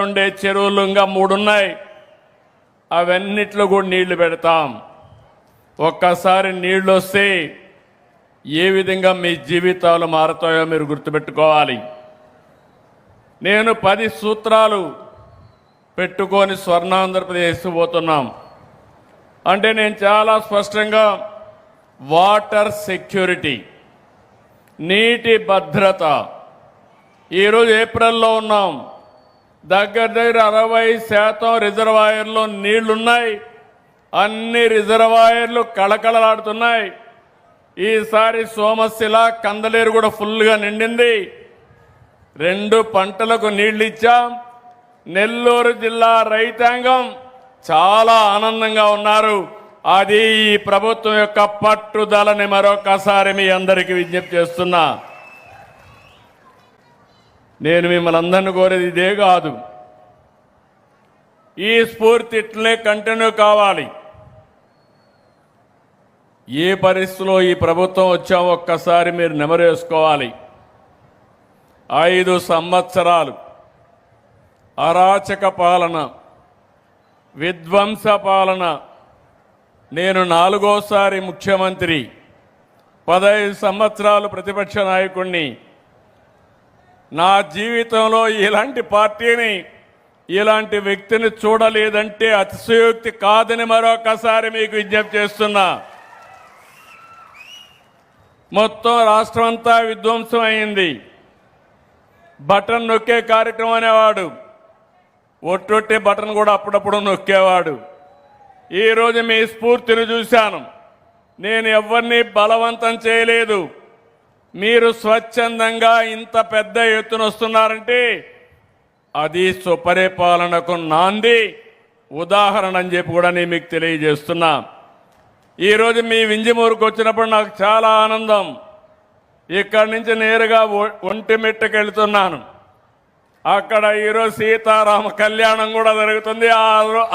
ఉండే చెరువులు ఇంకా 3 ఉన్నాయి. అవన్నిట్లో కూడా నీళ్లు పెడతాం. ఒక్కసారి నీళ్లు వస్తే ఏ విధంగా మీ జీవితాలు మారుతాయో మీరు గుర్తుపెట్టుకోవాలి. నేను 10 సూత్రాలు పెట్టుకొని స్వర్ణాంధ్రప్రదేశ్ పోతున్నాం. అంటే నేను చాలా స్పష్టంగా వాటర్ సెక్యూరిటీ, నీటి భద్రత. ఈరోజు ఏప్రిల్లో ఉన్నాం. దగ్గర 60% రిజర్వాయర్లో నీళ్లున్నాయి. అన్ని రిజర్వాయర్లు కళకళలాడుతున్నాయి. ఈసారి సోమశిల కందలేరు కూడా ఫుల్గా నిండింది. 2 పంటలకు నీళ్లు ఇచ్చాం. నెల్లూరు జిల్లా రైతాంగం చాలా ఆనందంగా ఉన్నారు. అది ఈ ప్రభుత్వం యొక్క పట్టుదలని మరొకసారి మీ అందరికీ విజ్ఞప్తి చేస్తున్నా. నేను మిమ్మల్ని అందరిని కోరేది ఇదే కాదు, ఈ స్ఫూర్తి ఇట్లనే కంటిన్యూ కావాలి. ఏ పరిస్థితిలో ఈ ప్రభుత్వం వచ్చామో ఒక్కసారి మీరు నెమరేసుకోవాలి. 5 సంవత్సరాలు అరాచక పాలన, విధ్వంస పాలన. నేను 4వసారి ముఖ్యమంత్రి, 15 సంవత్సరాలు ప్రతిపక్ష నాయకుడిని. నా జీవితంలో ఇలాంటి పార్టీని, ఇలాంటి వ్యక్తిని చూడలేదంటే అతిశయోక్తి కాదని మరొకసారి మీకు విజ్ఞప్తి చేస్తున్నా. మొత్తం రాష్ట్రం అంతా విధ్వంసం అయింది. బటన్ నొక్కే కార్యక్రమం అనేవాడు, ఒట్టొట్టే బటన్ కూడా అప్పుడప్పుడు నొక్కేవాడు. ఈరోజు మీ స్ఫూర్తిని చూశాను. నేను ఎవరిని బలవంతం చేయలేదు. మీరు స్వచ్ఛందంగా ఇంత పెద్ద ఎత్తున వస్తున్నారంటే అది సుపరిపాలనకు నాంది, ఉదాహరణ అని చెప్పి కూడా నేను మీకు తెలియజేస్తున్నా. ఈరోజు మీ వింజమూరుకు వచ్చినప్పుడు నాకు చాలా ఆనందం. ఇక్కడి నుంచి నేరుగా ఒంటిమిట్టకి వెళ్తున్నాను. అక్కడ ఈరోజు సీతారామ కళ్యాణం కూడా జరుగుతుంది.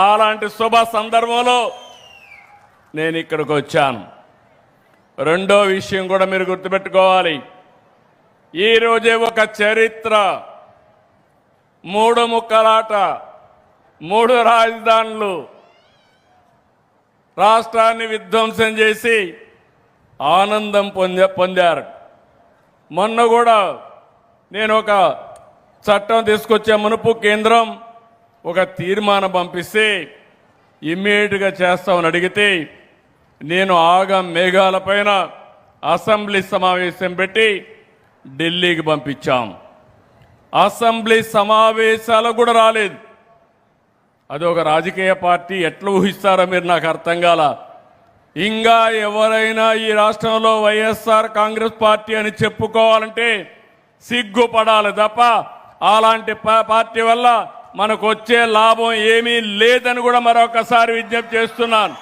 అలాంటి శుభ సందర్భంలో నేను ఇక్కడికి వచ్చాను. రెండో విషయం కూడా మీరు గుర్తుపెట్టుకోవాలి. ఈరోజే ఒక చరిత్ర, 3 ముక్కలాట, 3 రాజధానులు, రాష్ట్రాన్ని విధ్వంసం చేసి ఆనందం పొందారు. మొన్న కూడా నేను ఒక చట్టం తీసుకొచ్చే మునుపు కేంద్రం ఒక తీర్మానం పంపిస్తే ఇమ్మీడియట్గా చేస్తామని అడిగితే నేను మేఘాలపైన అసెంబ్లీ సమావేశం పెట్టి ఢిల్లీకి పంపించాం. అసెంబ్లీ సమావేశాలకు కూడా రాలేదు. అది ఒక రాజకీయ పార్టీ ఎట్లా ఊహిస్తారో మీరు నాకు అర్థం కాల. ఇంకా ఎవరైనా ఈ రాష్ట్రంలో వైఎస్ఆర్ కాంగ్రెస్ పార్టీ అని చెప్పుకోవాలంటే సిగ్గుపడాలి తప్ప అలాంటి పార్టీ వల్ల మనకు వచ్చే లాభం ఏమీ లేదని కూడా మరొకసారి విజ్ఞప్తి చేస్తున్నాను.